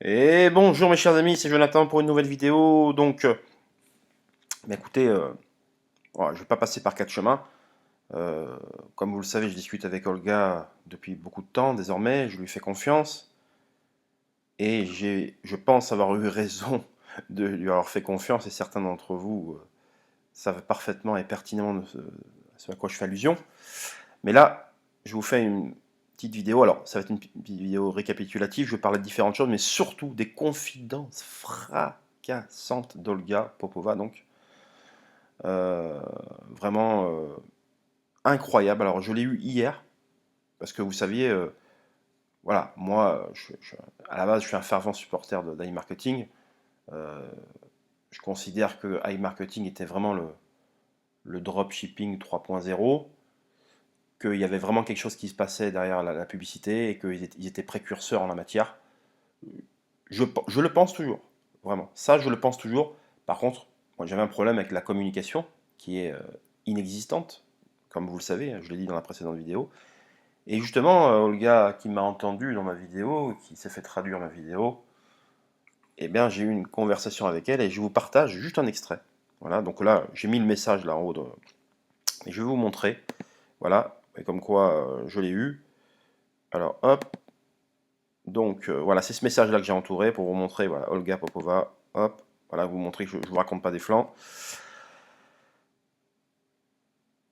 Et bonjour mes chers amis, c'est Jonathan pour une nouvelle vidéo. Donc, écoutez, voilà, je ne vais pas passer par quatre chemins. Comme vous le savez, je discute avec Olga depuis beaucoup de temps désormais, je lui fais confiance. Et je pense avoir eu raison de lui avoir fait confiance, et certains d'entre vous savent parfaitement et pertinemment ce à quoi je fais allusion. Mais là, je vous fais une petite vidéo. Alors, ça va être une petite vidéo récapitulative. Je vais parler de différentes choses, mais surtout des confidences fracassantes d'Olga Popova. Donc, euh, vraiment incroyable. Alors, je l'ai eu hier, parce que vous saviez, voilà, moi, à la base, je suis un fervent supporter d'iMarketing. Euh, je considère que iMarketing était vraiment le dropshipping 3.0. Qu'il y avait vraiment quelque chose qui se passait derrière la publicité et qu'ils étaient précurseurs en la matière. Je le pense toujours, vraiment. Ça, je le pense toujours. Par contre, moi, j'avais un problème avec la communication qui est inexistante, comme vous le savez, je l'ai dit dans la précédente vidéo. Et justement, Olga, qui m'a entendu dans ma vidéo, qui s'est fait traduire ma vidéo, eh bien, j'ai eu une conversation avec elle et je vous partage juste un extrait. Voilà, donc là, j'ai mis le message là en haut, et je vais vous montrer. Voilà, et comme quoi je l'ai eu. Alors, hop, donc voilà, c'est ce message-là que j'ai entouré pour vous montrer, voilà, Olga Popova, hop, voilà, vous montrer que je ne vous raconte pas des flancs.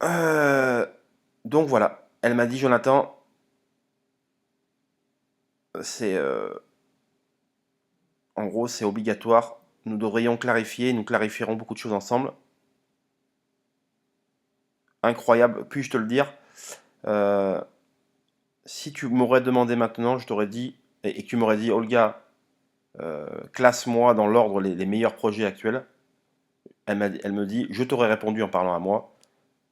Euh, donc voilà, elle m'a dit, Jonathan, c'est en gros, c'est obligatoire, nous devrions clarifier, nous clarifierons beaucoup de choses ensemble. Incroyable, puis-je te le dire, euh, si tu m'aurais demandé maintenant, je t'aurais dit, et que tu m'aurais dit, Olga, classe-moi dans l'ordre les meilleurs projets actuels, elle me dit, je t'aurais répondu en parlant à moi,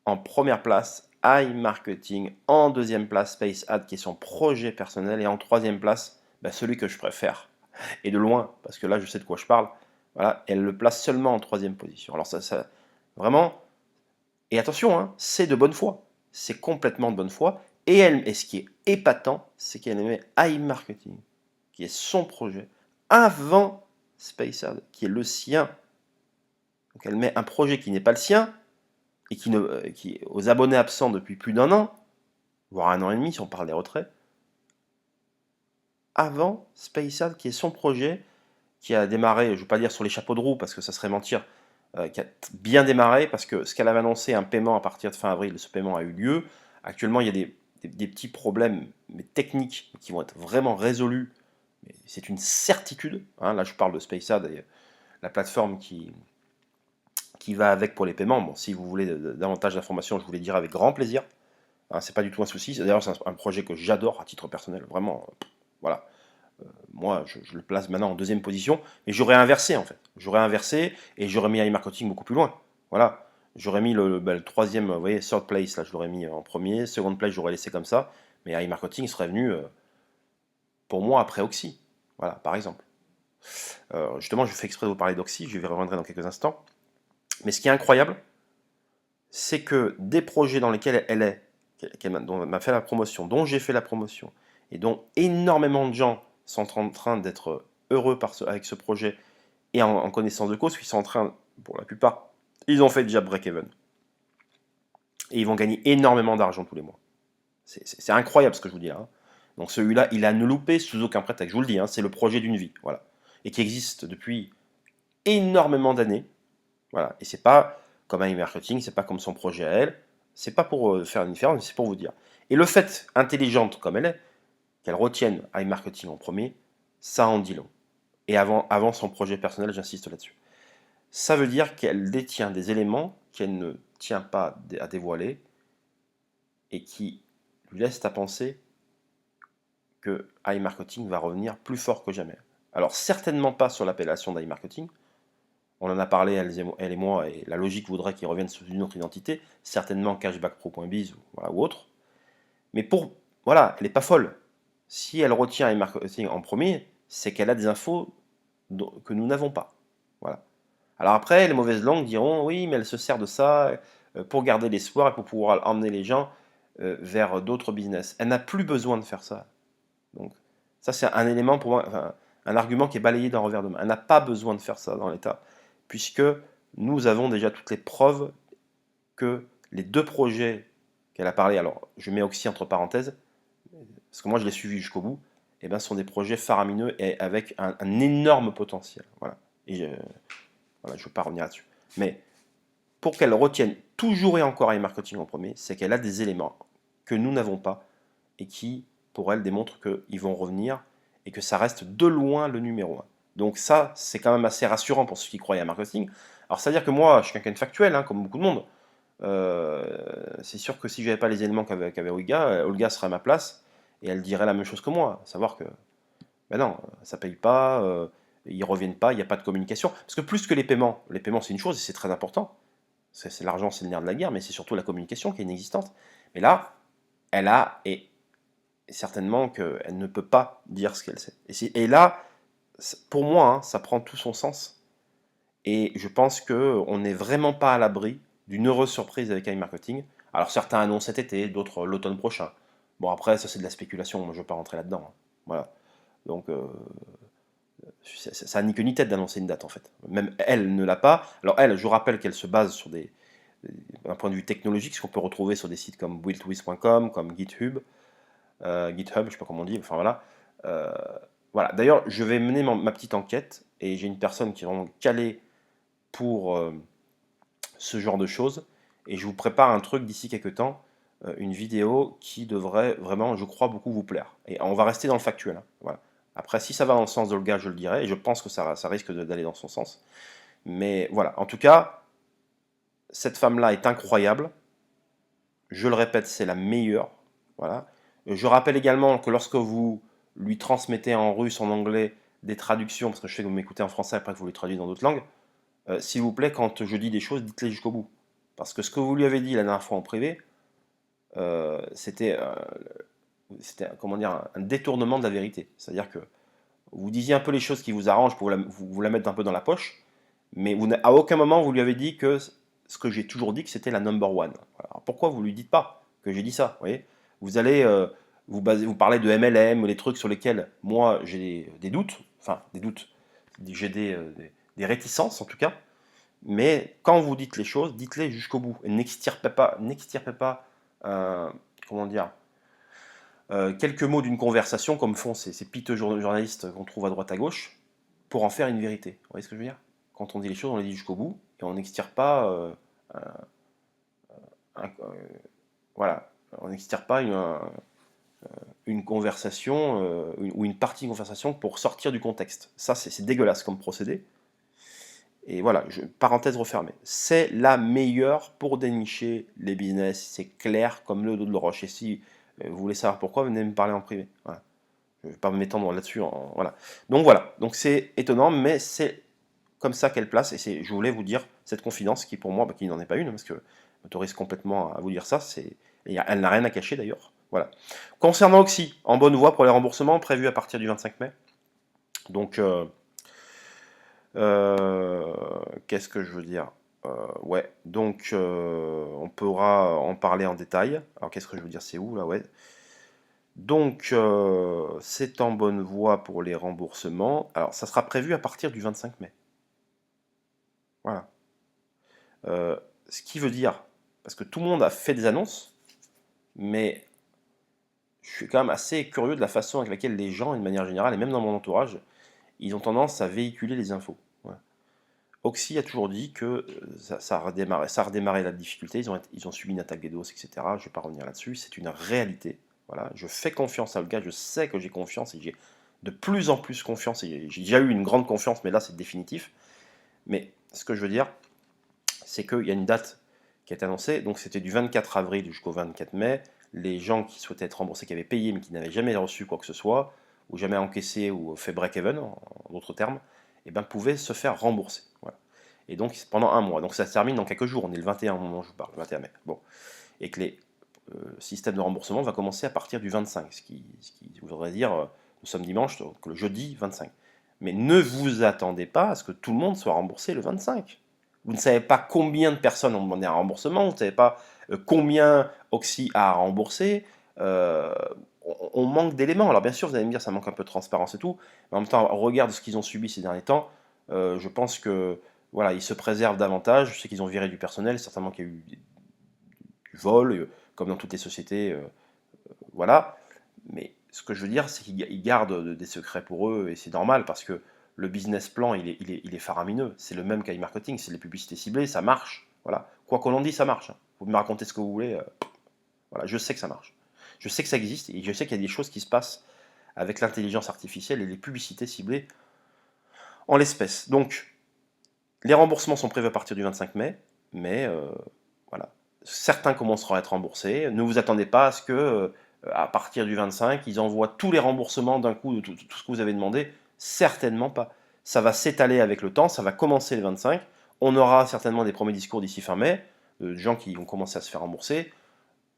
en première place, iMarketing, en deuxième place, SpaceAd, qui est son projet personnel, et en troisième place, bah, celui que je préfère. Et de loin, parce que là, je sais de quoi je parle, voilà, elle le place seulement en troisième position. Alors ça vraiment, et attention, hein, c'est de bonne foi, c'est complètement de bonne foi, et ce qui est épatant, c'est qu'elle met iMarketing, qui est son projet, avant SpaceAd, qui est le sien. Donc elle met un projet qui n'est pas le sien, et qui aux abonnés absents depuis plus d'un an, voire un an et demi si on parle des retraits, avant SpaceAd, qui est son projet, qui a démarré, je ne vais pas dire sur les chapeaux de roue parce que ça serait mentir, qui a bien démarré parce que ce qu'elle avait annoncé, un paiement à partir de fin avril, ce paiement a eu lieu. Actuellement, il y a des petits problèmes mais techniques qui vont être vraiment résolus. C'est une certitude. Hein. Là, je parle de SpaceAd et la plateforme qui va avec pour les paiements. Bon, si vous voulez davantage d'informations, je vous les dirai avec grand plaisir. Hein, c'est pas du tout un souci. D'ailleurs, c'est un projet que j'adore à titre personnel. Vraiment, voilà. Moi, je le place maintenant en deuxième position. Mais j'aurais inversé, en fait. J'aurais inversé et j'aurais mis iMarketing beaucoup plus loin. Voilà. J'aurais mis le troisième, vous voyez, third place, là, je l'aurais mis en premier. Second place, j'aurais laissé comme ça. Mais iMarketing serait venu, pour moi, après Oxy. Voilà, par exemple. Justement, je fais exprès de vous parler d'Oxy. Je vais reviendrai dans quelques instants. Mais ce qui est incroyable, c'est que des projets dans lesquels elle est, dont elle m'a fait la promotion, dont j'ai fait la promotion, et dont énormément de gens sont en train d'être heureux avec ce projet et en connaissance de cause, puisqu'ils sont en train, pour la plupart, ils ont fait déjà break-even. Et ils vont gagner énormément d'argent tous les mois. C'est incroyable ce que je vous dis là. Hein. Donc celui-là, il a ne loupé sous aucun prétexte. Je vous le dis, hein, c'est le projet d'une vie. Voilà. Et qui existe depuis énormément d'années. Voilà. Et c'est pas comme un e-marketing, c'est pas comme son projet à elle. C'est pas pour faire une différence, mais c'est pour vous dire. Et le fait, intelligente comme elle est, qu'elle retienne iMarketing en premier, ça en dit long. Et avant son projet personnel, j'insiste là-dessus. Ça veut dire qu'elle détient des éléments qu'elle ne tient pas à dévoiler et qui lui laissent à penser que iMarketing va revenir plus fort que jamais. Alors certainement pas sur l'appellation d'iMarketing, on en a parlé, elle et moi, et la logique voudrait qu'ils reviennent sous une autre identité, certainement cashbackpro.biz voilà, ou autre. Mais voilà, elle n'est pas folle. Si elle retient iMarketing en premier, c'est qu'elle a des infos que nous n'avons pas. Voilà. Alors après, les mauvaises langues diront, oui, mais elle se sert de ça pour garder l'espoir et pour pouvoir emmener les gens vers d'autres business. Elle n'a plus besoin de faire ça. Donc ça, c'est un élément pour moi, enfin, un argument qui est balayé d'un revers de main. Elle n'a pas besoin de faire ça dans l'État, puisque nous avons déjà toutes les preuves que les 2 projets qu'elle a parlé, alors je mets Oxy entre parenthèses, parce que moi je l'ai suivi jusqu'au bout, et ben, ce sont des projets faramineux et avec un énorme potentiel. Voilà. Et voilà, je ne veux pas revenir là-dessus. Mais pour qu'elle retienne toujours et encore iMarketing en premier, c'est qu'elle a des éléments que nous n'avons pas et qui, pour elle, démontrent qu'ils vont revenir et que ça reste de loin le numéro 1. Donc ça, c'est quand même assez rassurant pour ceux qui croient à marketing. Alors, c'est-à-dire que moi, je suis quelqu'un de factuel, hein, comme beaucoup de monde. C'est sûr que si je n'avais pas les éléments qu'avait Olga, Olga serait à ma place et elle dirait la même chose que moi, à savoir que ben non, ça paye pas, ils reviennent pas, il n'y a pas de communication. Parce que plus que les paiements c'est une chose et c'est très important. C'est l'argent, c'est le nerf de la guerre, mais c'est surtout la communication qui est inexistante. Mais là, elle a, et certainement qu'elle ne peut pas dire ce qu'elle sait. Et là, pour moi, hein, ça prend tout son sens. Et je pense qu'on n'est vraiment pas à l'abri d'une heureuse surprise avec iMarketing. Alors certains annoncent cet été, d'autres l'automne prochain. Bon, après, ça c'est de la spéculation, moi je ne veux pas rentrer là-dedans, hein. Voilà. Donc, ça n'a ni queue ni tête d'annoncer une date en fait. Même elle ne l'a pas. Alors elle, je vous rappelle qu'elle se base sur un point de vue technologique, ce qu'on peut retrouver sur des sites comme builtwith.com, comme GitHub, je ne sais pas comment on dit, enfin voilà. Euh, voilà. D'ailleurs, je vais mener ma petite enquête et j'ai une personne qui est vraiment calée pour ce genre de choses et je vous prépare un truc d'ici quelques temps, une vidéo qui devrait vraiment, je crois, beaucoup vous plaire. Et on va rester dans le factuel, hein. Voilà. Après, si ça va dans le sens d'Olga, je le dirai, et je pense que ça risque d'aller dans son sens. Mais voilà, en tout cas, cette femme-là est incroyable. Je le répète, c'est la meilleure. Voilà. Je rappelle également que lorsque vous lui transmettez en russe, en anglais, des traductions, parce que je sais que vous m'écoutez en français, après que vous les traduisez dans d'autres langues, s'il vous plaît, quand je dis des choses, dites-les jusqu'au bout. Parce que ce que vous lui avez dit la dernière fois en privé, c'était comment dire, un détournement de la vérité. C'est-à-dire que vous disiez un peu les choses qui vous arrangent pour vous la mettre un peu dans la poche, mais à aucun moment vous lui avez dit que ce que j'ai toujours dit, que c'était la number one. Alors pourquoi vous lui dites pas que j'ai dit ça, vous voyez? Vous allez vous parler de MLM, les trucs sur lesquels moi j'ai des doutes, enfin des doutes, j'ai des réticences en tout cas, mais quand vous dites les choses, dites-les jusqu'au bout et n'extirpez pas comment dire, quelques mots d'une conversation, comme font ces piteux journalistes qu'on trouve à droite à gauche, pour en faire une vérité. Vous voyez ce que je veux dire? Quand on dit les choses, on les dit jusqu'au bout, et on n'extire pas, voilà, on n'extire pas une conversation ou une partie d'une conversation pour sortir du contexte. Ça, c'est dégueulasse comme procédé. Et voilà, parenthèse refermée. C'est la meilleure pour dénicher les business. C'est clair comme le dos de roche. Et si vous voulez savoir pourquoi, venez me parler en privé. Voilà. Je ne vais pas m'étendre là-dessus. Voilà. Donc voilà. Donc c'est étonnant, mais c'est comme ça qu'elle place. Et je voulais vous dire cette confidence qui, pour moi, qui n'en est pas une, parce que je m'autorise complètement à vous dire ça. Elle n'a rien à cacher d'ailleurs. Voilà. Concernant Oxy, en bonne voie pour les remboursements prévus à partir du 25 mai. Donc, qu'est-ce que je veux dire? Ouais, donc on pourra en parler en détail. Alors, qu'est-ce que je veux dire? C'est où là? Ouais. Donc, c'est en bonne voie pour les remboursements. Alors, ça sera prévu à partir du 25 mai. Voilà. Ce qui veut dire, parce que tout le monde a fait des annonces, mais je suis quand même assez curieux de la façon avec laquelle les gens, d'une manière générale, et même dans mon entourage, ils ont tendance à véhiculer les infos. Voilà. Oxy a toujours dit que ça a redémarré la difficulté, ils ont subi une attaque DDoS, etc. Je ne vais pas revenir là-dessus, c'est une réalité. Voilà. Je fais confiance à Olga, je sais que j'ai confiance et j'ai de plus en plus confiance. Et j'ai déjà eu une grande confiance, mais là c'est définitif. Mais ce que je veux dire, c'est qu'il y a une date qui a été annoncée, donc c'était du 24 avril jusqu'au 24 mai. Les gens qui souhaitaient être remboursés, qui avaient payé mais qui n'avaient jamais reçu quoi que ce soit, ou jamais encaissé ou fait break-even, en d'autres termes, eh ben, pouvaient se faire rembourser. Voilà. Et donc pendant un mois. Donc ça se termine dans quelques jours, on est le 21 au moment où je vous parle, le 21 mai. Bon. Et que les systèmes de remboursement va commencer à partir du 25, ce qui voudrait dire, nous sommes dimanche, donc le jeudi 25. Mais ne vous attendez pas à ce que tout le monde soit remboursé le 25. Vous ne savez pas combien de personnes ont demandé un remboursement, vous ne savez pas combien Oxy a remboursé. on manque d'éléments. Alors bien sûr, vous allez me dire, ça manque un peu de transparence et tout, mais en même temps, au regard de ce qu'ils ont subi ces derniers temps, je pense que voilà, ils se préservent davantage. Je sais qu'ils ont viré du personnel, certainement qu'il y a eu du vol, comme dans toutes les sociétés, voilà. Mais ce que je veux dire, c'est qu'ils gardent des secrets pour eux, et c'est normal, parce que le business plan, il est faramineux. C'est le même qu'e-marketing, c'est les publicités ciblées, ça marche. Voilà. Quoi qu'on en dise, ça marche. Vous me racontez ce que vous voulez. Voilà, je sais que ça marche. Je sais que ça existe, et je sais qu'il y a des choses qui se passent avec l'intelligence artificielle et les publicités ciblées en l'espèce. Donc, les remboursements sont prévus à partir du 25 mai, mais voilà. Certains commenceront à être remboursés. Ne vous attendez pas à ce que, à partir du 25, ils envoient tous les remboursements d'un coup de tout ce que vous avez demandé. Certainement pas. Ça va s'étaler avec le temps, ça va commencer le 25. On aura certainement des premiers discours d'ici fin mai, de gens qui vont commencer à se faire rembourser.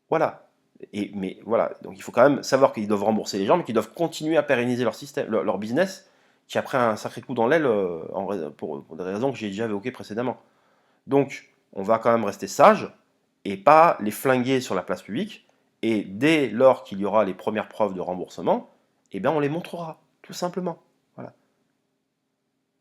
Voilà. Mais voilà, donc il faut quand même savoir qu'ils doivent rembourser les gens, mais qu'ils doivent continuer à pérenniser leur système, leur business, qui a pris un sacré coup dans l'aile pour des raisons que j'ai déjà évoquées précédemment. Donc, on va quand même rester sage et pas les flinguer sur la place publique. Et dès lors qu'il y aura les premières preuves de remboursement, eh bien on les montrera, tout simplement. Voilà.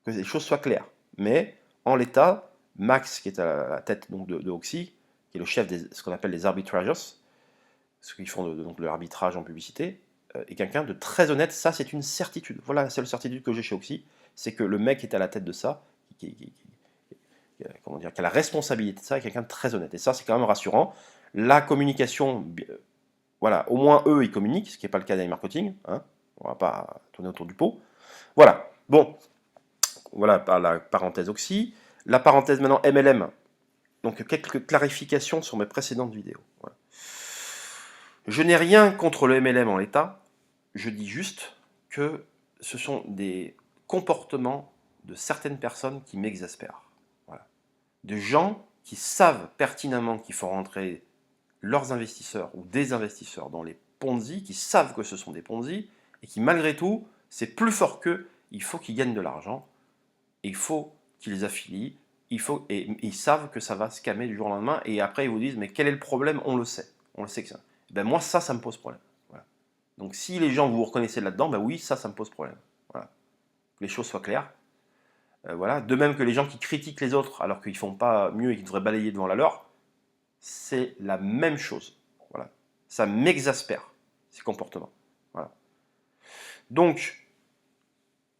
Que les choses soient claires. Mais en l'état, Max, qui est à la tête donc, de Oxy, qui est le chef de ce qu'on appelle les arbitrageurs, ceux qui font donc de l'arbitrage en publicité, est quelqu'un de très honnête. Ça, c'est une certitude. Voilà la seule certitude que j'ai chez Oxy, c'est que le mec qui est à la tête de ça, comment dire, qui a la responsabilité de ça, est quelqu'un de très honnête. Et ça, c'est quand même rassurant. La communication, voilà, au moins eux, ils communiquent, ce qui n'est pas le cas d'e-marketing. Hein, on ne va pas tourner autour du pot. Voilà. Bon, voilà par la parenthèse Oxy. La parenthèse maintenant MLM. Donc quelques clarifications sur mes précédentes vidéos. Voilà. Je n'ai rien contre le MLM en l'état. Je dis juste que ce sont des comportements de certaines personnes qui m'exaspèrent. Voilà. De gens qui savent pertinemment qu'il faut rentrer leurs investisseurs ou des investisseurs dans les Ponzi, qui savent que ce sont des Ponzi, et qui malgré tout, c'est plus fort qu'eux, il faut qu'ils gagnent de l'argent, et il faut qu'ils les affilient, et ils savent que ça va se calmer du jour au lendemain, et après ils vous disent, mais quel est le problème? On le sait que ça. Ben moi ça me pose problème. Voilà. Donc si les gens vous reconnaissez là-dedans, ben oui, ça me pose problème. Voilà. Que les choses soient claires. Voilà. De même que les gens qui critiquent les autres alors qu'ils ne font pas mieux et qu'ils devraient balayer devant la leur, c'est la même chose. Voilà. Ça m'exaspère, ces comportements. Voilà. Donc,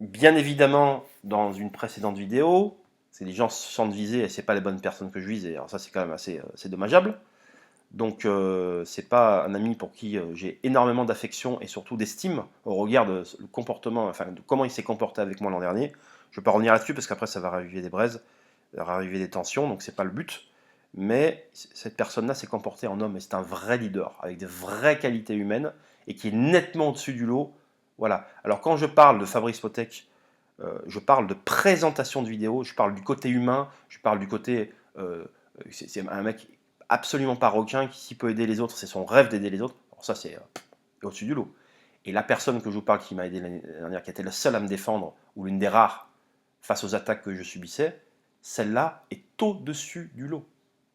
bien évidemment, dans une précédente vidéo, c'est les gens se sentent visés et c'est pas les bonnes personnes que je vise, et alors ça c'est quand même assez dommageable. Donc c'est pas un ami pour qui j'ai énormément d'affection et surtout d'estime au regard de le comportement, enfin de comment il s'est comporté avec moi l'an dernier. Je ne vais pas revenir là-dessus parce qu'après ça va raviver des braises, raviver des tensions, donc c'est pas le but. Mais cette personne-là s'est comportée en homme, et c'est un vrai leader, avec des vraies qualités humaines, et qui est nettement au-dessus du lot. Voilà. Alors quand je parle de Fabrice Potek, je parle de présentation de vidéos, je parle du côté humain, je parle du côté... c'est un mec absolument pas requin, qui s'il peut aider les autres, c'est son rêve d'aider les autres. Alors ça, c'est au-dessus du lot. Et la personne que je vous parle qui m'a aidé l'année dernière, qui était la seule à me défendre, ou l'une des rares, face aux attaques que je subissais, celle-là est au-dessus du lot.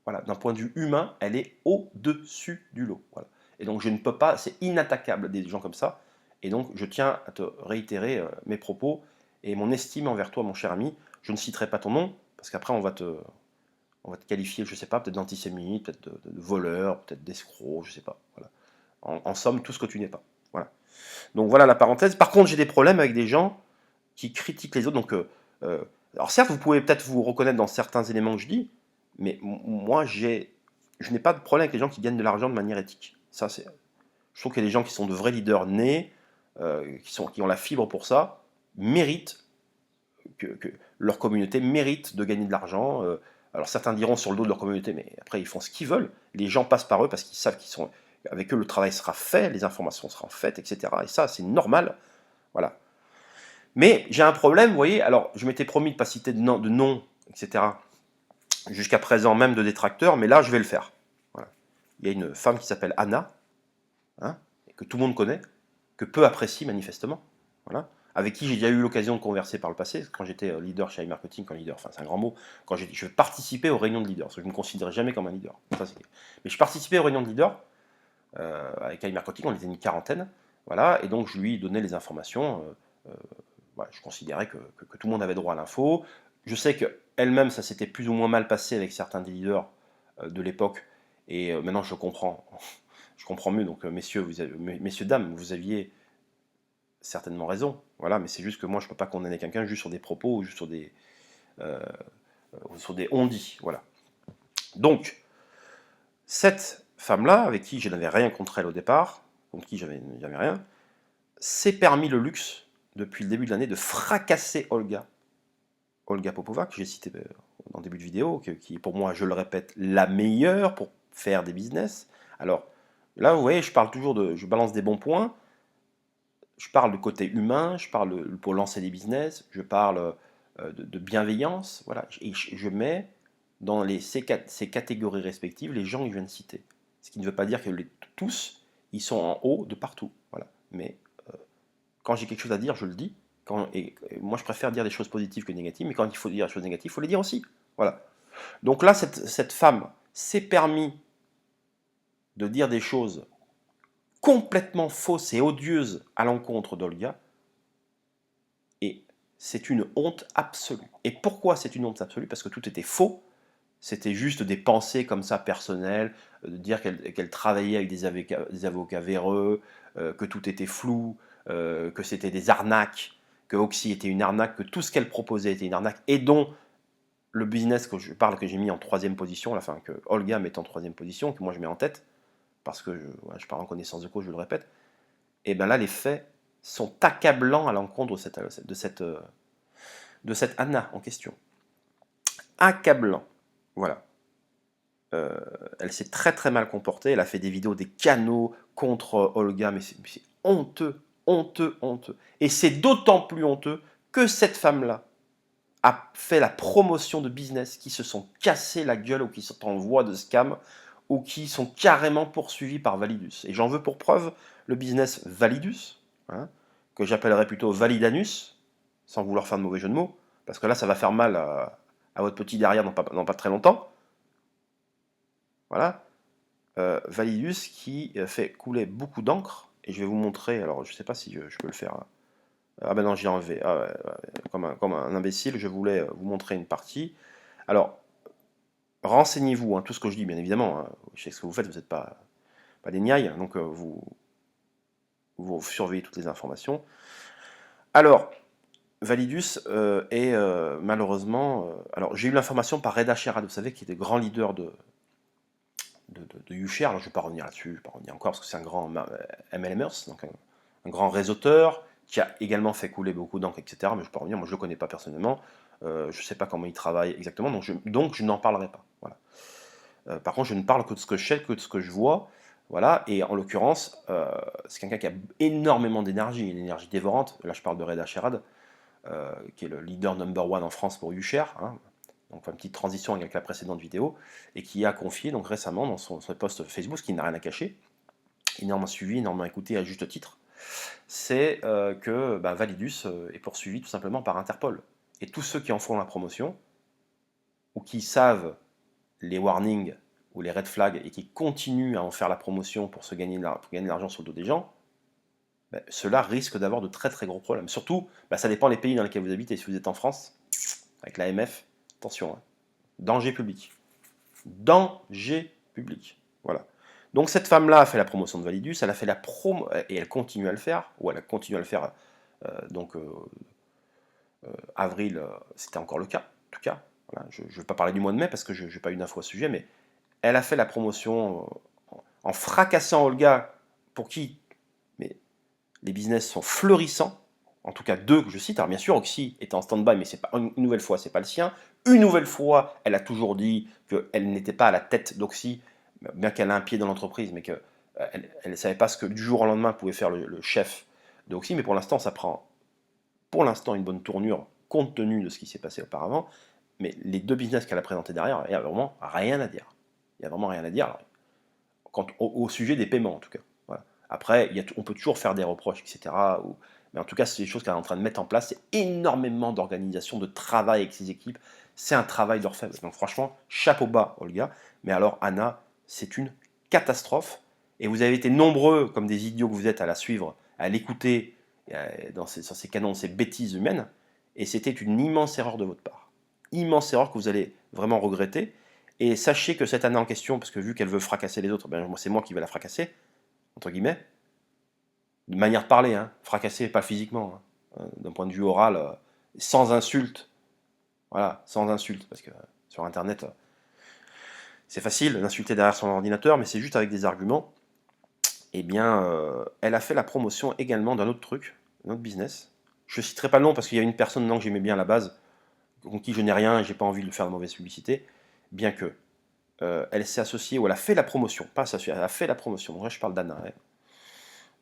Voilà, d'un point de vue humain, elle est au-dessus du lot. Voilà. Et donc je ne peux pas, c'est inattaquable des gens comme ça. Et donc je tiens à te réitérer mes propos et mon estime envers toi, mon cher ami. Je ne citerai pas ton nom, parce qu'après on va te qualifier, je ne sais pas, peut-être d'antisémite, peut-être de voleur, peut-être d'escroc, je ne sais pas. Voilà. En somme, tout ce que tu n'es pas. Voilà. Donc voilà la parenthèse. Par contre, j'ai des problèmes avec des gens qui critiquent les autres. Donc, alors certes, vous pouvez peut-être vous reconnaître dans certains éléments que je dis, mais moi, je n'ai pas de problème avec les gens qui gagnent de l'argent de manière éthique. Ça, c'est, je trouve que les gens qui sont de vrais leaders nés, qui ont la fibre pour ça, méritent que leur communauté mérite de gagner de l'argent. Alors certains diront sur le dos de leur communauté, mais après ils font ce qu'ils veulent. Les gens passent par eux parce qu'ils savent qu'ils sont avec eux, le travail sera fait, les informations seront faites, etc. Et ça, c'est normal. Voilà. Mais j'ai un problème, vous voyez. Alors, je m'étais promis de ne pas citer de nom, etc. Jusqu'à présent, même de détracteurs, mais là, je vais le faire. Voilà. Il y a une femme qui s'appelle Anna, hein, que tout le monde connaît, que peu apprécie manifestement. Voilà. Avec qui j'ai déjà eu l'occasion de converser par le passé, quand j'étais leader chez iMarketing, quand leader, enfin c'est un grand mot, quand je participais aux réunions de leaders, parce que je ne me considérais jamais comme un leader. Ça, mais je participais aux réunions de leaders, avec iMarketing, on était une quarantaine, Voilà, et donc je lui donnais les informations. Voilà, je considérais que tout le monde avait droit à l'info. Je sais qu'elle-même, ça s'était plus ou moins mal passé avec certains des leaders de l'époque, et maintenant je comprends, je comprends mieux. Donc messieurs, dames, vous aviez certainement raison, voilà, mais c'est juste que moi je ne peux pas condamner quelqu'un juste sur des propos ou juste euh, sur des on-dit, voilà. Donc, cette femme-là, avec qui je n'avais rien contre elle au départ, contre qui j'avais rien, s'est permis le luxe, depuis le début de l'année, de fracasser Olga Popova, que j'ai cité dans le début de vidéo, qui est pour moi, je le répète, la meilleure pour faire des business. Alors, là, vous voyez, je balance des bons points, je parle du côté humain, je parle pour lancer des business, je parle de bienveillance, voilà, et je mets dans ces catégories respectives les gens que je viens de citer. Ce qui ne veut pas dire que tous, ils sont en haut de partout, voilà. Mais quand j'ai quelque chose à dire, je le dis. Et moi, je préfère dire des choses positives que négatives, mais quand il faut dire des choses négatives, il faut les dire aussi. Voilà. Donc là, cette femme s'est permis de dire des choses complètement fausses et odieuses à l'encontre d'Olga, et c'est une honte absolue. Et pourquoi c'est une honte absolue? Parce que tout était faux. C'était juste des pensées comme ça personnelles, de dire qu'elle travaillait avec des avocats véreux, que tout était flou, que c'était des arnaques, que Oxy était une arnaque, que tout ce qu'elle proposait était une arnaque, et dont le business que je parle, que j'ai mis en troisième position, enfin que Olga met en troisième position, que moi je mets en tête, parce que je parle en connaissance de cause, je le répète, et bien là les faits sont accablants à l'encontre de cette Anna en question. Accablant. Voilà. Elle s'est très très mal comportée, elle a fait des vidéos, des canaux contre Olga, mais c'est honteux, honteux, honteux. Et c'est d'autant plus honteux que cette femme-là a fait la promotion de business qui se sont cassés la gueule ou qui sont en voie de scam ou qui sont carrément poursuivis par Validus. Et j'en veux pour preuve le business Validus, hein, que j'appellerais plutôt Validanus, sans vouloir faire de mauvais jeu de mots, parce que là ça va faire mal à votre petit derrière dans pas très longtemps. Voilà. Validus qui fait couler beaucoup d'encre, et je vais vous montrer, alors je ne sais pas si je peux le faire. Ah ben non, j'ai enlevé, comme un imbécile, je voulais vous montrer une partie. Alors, renseignez-vous, hein, tout ce que je dis, bien évidemment, hein, je sais ce que vous faites, vous n'êtes pas des niailles, donc vous surveillez toutes les informations. Alors, Validus est malheureusement... alors, j'ai eu l'information par Reda Sherrod, vous savez, qui était grand leader de YouShare. Alors, je ne vais pas revenir là-dessus, je ne vais pas revenir encore, parce que c'est un grand MLMers, donc un grand réseauteur, qui a également fait couler beaucoup d'encre, etc. Mais je ne vais pas revenir, moi je ne le connais pas personnellement, je ne sais pas comment il travaille exactement, donc je n'en parlerai pas. Voilà. Par contre, je ne parle que de ce que je sais, que de ce que je vois. Voilà, et en l'occurrence, c'est quelqu'un qui a énormément d'énergie, une énergie dévorante. Là, je parle de Reda Sherrod, qui est le leader number one en France pour YouShare, hein. Donc une petite transition avec la précédente vidéo, et qui a confié donc récemment dans son post Facebook, ce qui n'a rien à cacher, énormément suivi, énormément écouté à juste titre, c'est que Validus est poursuivi tout simplement par Interpol. Et tous ceux qui en font la promotion, ou qui savent les warnings ou les red flags, et qui continuent à en faire la promotion pour gagner de l'argent sur le dos des gens, ceux-là risquent d'avoir de très très gros problèmes. Surtout, ça dépend des pays dans lesquels vous habitez. Si vous êtes en France, avec l'AMF, attention, hein, danger public. Danger public. Voilà. Donc cette femme-là a fait la promotion de Validus, elle a fait la promo, et elle continue à le faire, ou elle a continué à le faire, avril, c'était encore le cas, en tout cas. Voilà. Je ne vais pas parler du mois de mai parce que je n'ai pas eu d'infos à ce sujet, mais elle a fait la promotion en fracassant Olga, pour qui mais les business sont florissants, en tout cas deux que je cite. Alors bien sûr, Oxy était en stand-by, mais c'est pas une nouvelle fois, c'est pas le sien. Une nouvelle fois, elle a toujours dit qu'elle n'était pas à la tête d'Oxy, bien qu'elle a un pied dans l'entreprise, mais qu'elle ne savait pas ce que du jour au lendemain pouvait faire le chef d'Oxy. Mais pour l'instant, ça prend une bonne tournure compte tenu de ce qui s'est passé auparavant. Mais les deux business qu'elle a présentés derrière, il n'y a vraiment rien à dire. Il n'y a vraiment rien à dire au sujet des paiements, en tout cas. Voilà. Après, on peut toujours faire des reproches, etc. Mais en tout cas, c'est des choses qu'elle est en train de mettre en place. C'est énormément d'organisation, de travail avec ses équipes. C'est un travail d'orfèvre. Donc franchement, chapeau bas, Olga. Mais alors, Anna, c'est une catastrophe. Et vous avez été nombreux, comme des idiots que vous êtes, à la suivre à l'écouter sur ces canons, ces bêtises humaines, et c'était une immense erreur de votre part. Immense erreur que vous allez vraiment regretter. Et sachez que cette Anna en question, parce que vu qu'elle veut fracasser les autres, ben, c'est moi qui vais la fracasser, entre guillemets, de manière de parler, hein, fracasser, pas physiquement, hein, d'un point de vue oral, sans insulte, voilà, sans insulte, parce que sur Internet, c'est facile d'insulter derrière son ordinateur, mais c'est juste avec des arguments. Eh bien, elle a fait la promotion également d'un autre truc, d'un autre business. Je ne citerai pas le nom parce qu'il y a une personne dedans que j'aimais bien à la base, contre qui je n'ai rien et j'ai pas envie de faire de mauvaise publicité, bien que elle s'est associée, ou elle a fait la promotion, pas associée, elle a fait la promotion, donc là je parle d'Anna, hein,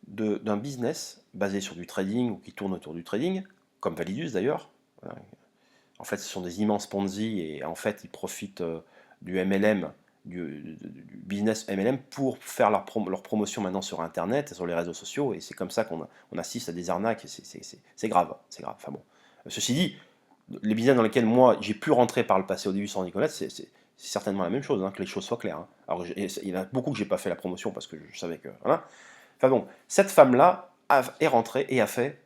d'un business basé sur du trading, ou qui tourne autour du trading, comme Validus d'ailleurs. Voilà. En fait, ce sont des immenses Ponzi, et en fait, ils profitent du MLM, du business MLM, pour faire leur promotion maintenant sur Internet et sur les réseaux sociaux, et c'est comme ça qu'on assiste à des arnaques, et c'est grave, c'est grave. Enfin bon. Ceci dit, les business dans lesquels moi j'ai pu rentrer par le passé au début sans Nicolas, c'est certainement la même chose, hein, que les choses soient claires. Hein. Alors il y en a beaucoup que j'ai pas fait la promotion parce que je savais que voilà. Enfin bon, cette femme-là est rentrée et a fait,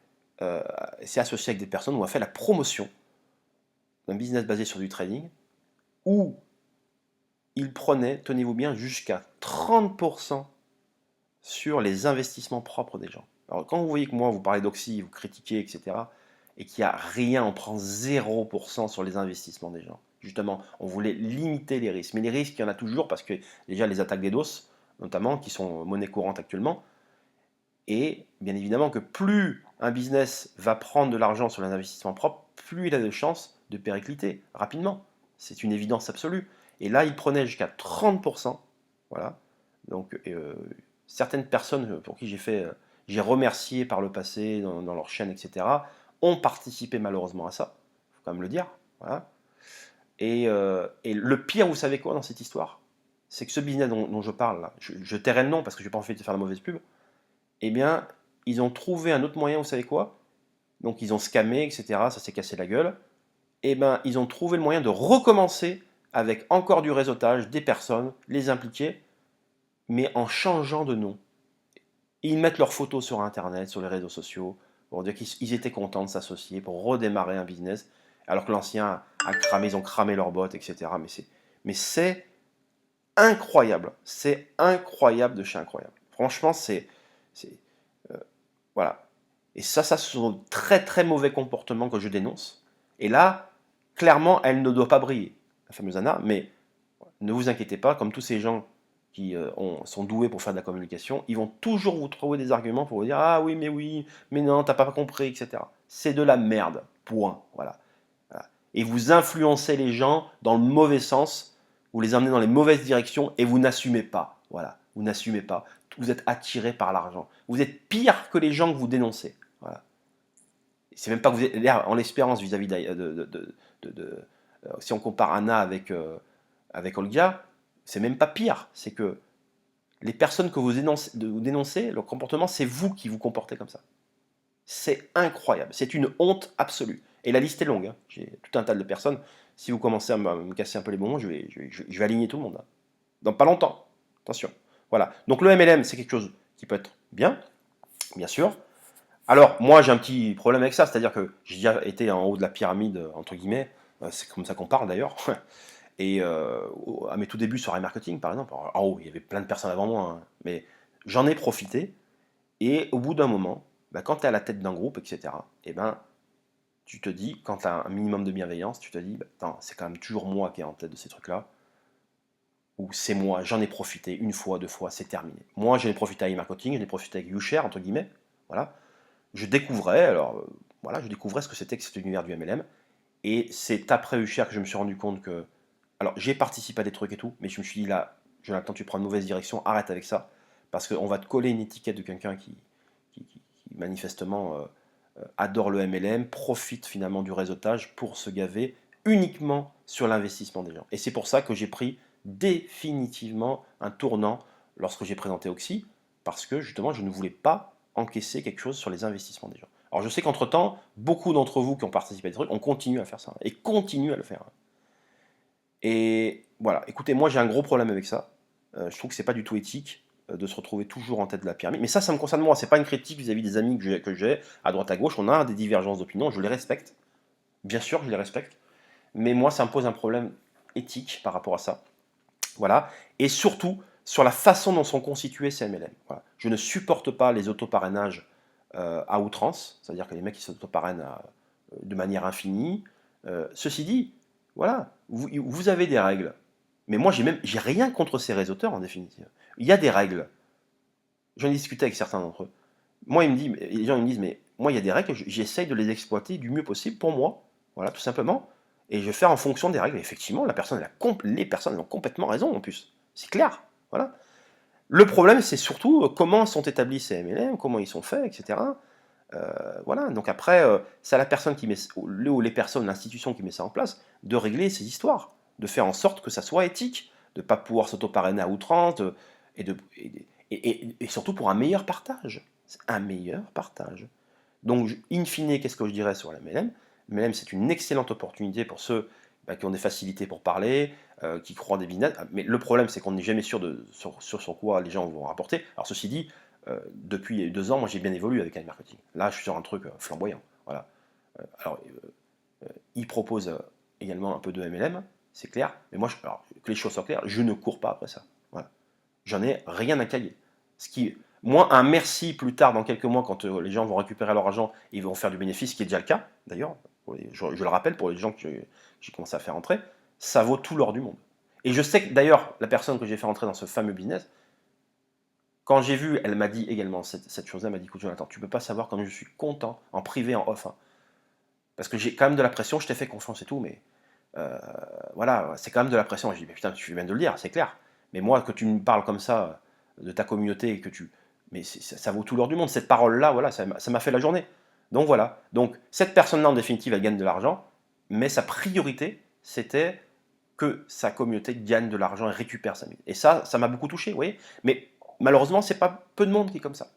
s'est associée avec des personnes où a fait la promotion d'un business basé sur du trading, où il prenait, tenez-vous bien, jusqu'à 30% sur les investissements propres des gens. Alors quand vous voyez que moi vous parlez d'Oxy, vous critiquez, etc., et qu'il n'y a rien, on prend 0% sur les investissements des gens. Justement, on voulait limiter les risques. Mais les risques, il y en a toujours, parce que déjà les attaques DDoS, notamment, qui sont monnaie courante actuellement, et bien évidemment que plus un business va prendre de l'argent sur les investissements propres, plus il a de chances de péricliter rapidement. C'est une évidence absolue. Et là, il prenait jusqu'à 30%. Voilà. Donc, certaines personnes pour qui j'ai remercié par le passé dans leur chaîne, etc., ont participé malheureusement à ça. Il faut quand même le dire. Voilà. Et le pire, vous savez quoi dans cette histoire? C'est que ce business dont je parle, là, je tairai le nom parce que je n'ai pas envie de faire la mauvaise pub, eh bien, ils ont trouvé un autre moyen, vous savez quoi? Donc ils ont scammé, etc., ça s'est cassé la gueule. Eh bien, ils ont trouvé le moyen de recommencer avec encore du réseautage, des personnes, les impliquer, mais en changeant de nom. Ils mettent leurs photos sur Internet, sur les réseaux sociaux, pour dire qu'ils étaient contents de s'associer, pour redémarrer un business, alors que l'ancien a cramé, ils ont cramé leurs bottes, etc. Mais c'est incroyable. C'est incroyable de chez incroyable. Franchement, euh, voilà. Et ça, ce sont de très très mauvais comportements que je dénonce. Et là, clairement, elle ne doit pas briller, la fameuse Anna, mais ne vous inquiétez pas, comme tous ces gens qui sont doués pour faire de la communication, ils vont toujours vous trouver des arguments pour vous dire ah oui, mais non, t'as pas compris, etc. C'est de la merde, point. Voilà. Voilà. Et vous influencez les gens dans le mauvais sens, vous les emmenez dans les mauvaises directions et vous n'assumez pas. Voilà, vous n'assumez pas. Vous êtes attiré par l'argent. Vous êtes pire que les gens que vous dénoncez. Voilà. C'est même pas que vous êtes en l'espérance vis-à-vis si on compare Anna avec Olga, c'est même pas pire. C'est que les personnes que vous dénoncez, leur comportement, c'est vous qui vous comportez comme ça. C'est incroyable. C'est une honte absolue. Et la liste est longue. Hein. J'ai tout un tas de personnes. Si vous commencez à me casser un peu les bonbons, je vais aligner tout le monde. Hein. Dans pas longtemps. Attention. Voilà. Donc le MLM, c'est quelque chose qui peut être bien sûr. Alors, moi, j'ai un petit problème avec ça. C'est-à-dire que j'ai déjà été en haut de la pyramide, entre guillemets. C'est comme ça qu'on parle d'ailleurs. Et à mes tout débuts sur iMarketing, par exemple, en haut, il y avait plein de personnes avant moi, hein, mais j'en ai profité. Et au bout d'un moment, bah, quand tu es à la tête d'un groupe, etc., eh ben, tu te dis, quand tu as un minimum de bienveillance, tu te dis, bah, c'est quand même toujours moi qui est en tête de ces trucs-là, ou c'est moi, j'en ai profité une fois, deux fois, c'est terminé. Moi, j'en ai profité à iMarketing, j'en ai profité avec YouShare, entre guillemets, voilà. Je découvrais, alors, voilà, je découvrais ce que c'était que cet univers du MLM, et c'est après YouShare que je me suis rendu compte que alors, j'ai participé à des trucs et tout, mais je me suis dit là, Jonathan, tu prends une mauvaise direction, arrête avec ça, parce qu'on va te coller une étiquette de quelqu'un qui manifestement adore le MLM, profite finalement du réseautage pour se gaver uniquement sur l'investissement des gens. Et c'est pour ça que j'ai pris définitivement un tournant lorsque j'ai présenté Oxy, parce que justement, je ne voulais pas encaisser quelque chose sur les investissements des gens. Alors, je sais qu'entre-temps, beaucoup d'entre vous qui ont participé à des trucs ont continué à faire ça, et continuent à le faire. Et voilà, écoutez, moi j'ai un gros problème avec ça. Je trouve que c'est pas du tout éthique. de se retrouver toujours en tête de la pyramide. Mais ça me concerne moi, c'est pas une critique vis-à-vis des amis que j'ai, à droite à gauche, on a des divergences d'opinion, je les respecte, bien sûr, je les respecte, mais moi, ça me pose un problème éthique par rapport à ça. Voilà. Et surtout, sur la façon dont sont constitués ces MLM. Voilà. Je ne supporte pas les autoparrainages à outrance, c'est-à-dire que les mecs qui s'autoparrainent de manière infinie. Ceci dit, voilà, vous avez des règles. Mais moi, j'ai rien contre ces réseauteurs, en définitive. Il y a des règles. J'en ai discuté avec certains d'entre eux. Moi, les gens ils me disent, mais moi, il y a des règles, j'essaye de les exploiter du mieux possible pour moi. Voilà, tout simplement. Et je vais faire en fonction des règles. Et effectivement, les personnes ont complètement raison, en plus. C'est clair. Voilà. Le problème, c'est surtout comment sont établis ces MLM, comment ils sont faits, etc. Voilà. Donc après, c'est à la personne qui met, ou les personnes, l'institution qui met ça en place, de régler ces histoires, de faire en sorte que ça soit éthique, de ne pas pouvoir s'auto-parrainer à outrance, et surtout pour un meilleur partage. C'est un meilleur partage. Donc, in fine, qu'est-ce que je dirais sur la MLM? MLM, c'est une excellente opportunité pour ceux qui ont des facilités pour parler, qui croient des business. Mais le problème, c'est qu'on n'est jamais sûr sur quoi les gens vont rapporter. Alors, ceci dit, depuis 2 ans, moi, j'ai bien évolué avec iMarketing. Là, je suis sur un truc flamboyant. Voilà. Alors, ils proposent également un peu de MLM, c'est clair. Mais moi, alors, que les choses soient claires, je ne cours pas après ça. Voilà. J'en ai rien à cailler. Moi, un merci plus tard, dans quelques mois, quand les gens vont récupérer leur argent et ils vont faire du bénéfice, ce qui est déjà le cas, d'ailleurs, je le rappelle pour les gens que j'ai commencé à faire entrer, ça vaut tout l'or du monde. Et je sais que, d'ailleurs, la personne que j'ai fait entrer dans ce fameux business, quand j'ai vu, elle m'a dit également cette chose-là, elle m'a dit, écoute Jonathan, tu peux pas savoir comme je suis content, en privé, en off, hein, parce que j'ai quand même de la pression, je t'ai fait confiance et tout, mais voilà, c'est quand même de la pression. Je dis, mais putain, tu viens de le dire, c'est clair. Mais moi, que tu me parles comme ça de ta communauté et que mais ça vaut tout l'or du monde. Cette parole-là, voilà, ça m'a fait la journée. Donc voilà. Donc cette personne-là, en définitive, elle gagne de l'argent, mais sa priorité, c'était que sa communauté gagne de l'argent et récupère sa mise. Et ça m'a beaucoup touché, vous voyez. Mais malheureusement, c'est pas peu de monde qui est comme ça.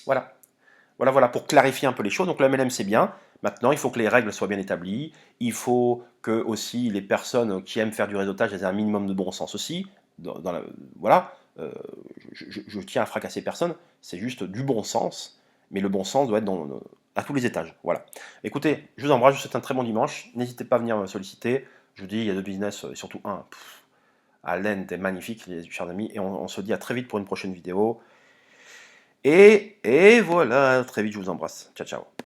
Voilà. Voilà, pour clarifier un peu les choses. Donc le MLM, c'est bien. Maintenant, il faut que les règles soient bien établies. Il faut que aussi les personnes qui aiment faire du réseautage aient un minimum de bon sens aussi. Voilà. Je tiens à fracasser personne. C'est juste du bon sens. Mais le bon sens doit être à tous les étages. Voilà. Écoutez, je vous embrasse. Je vous souhaite un très bon dimanche. N'hésitez pas à venir me solliciter. Je vous dis, il y a 2 business, et surtout un. À l'end est magnifique, les chers amis. Et on se dit à très vite pour une prochaine vidéo. Et voilà, très vite, je vous embrasse. Ciao, ciao.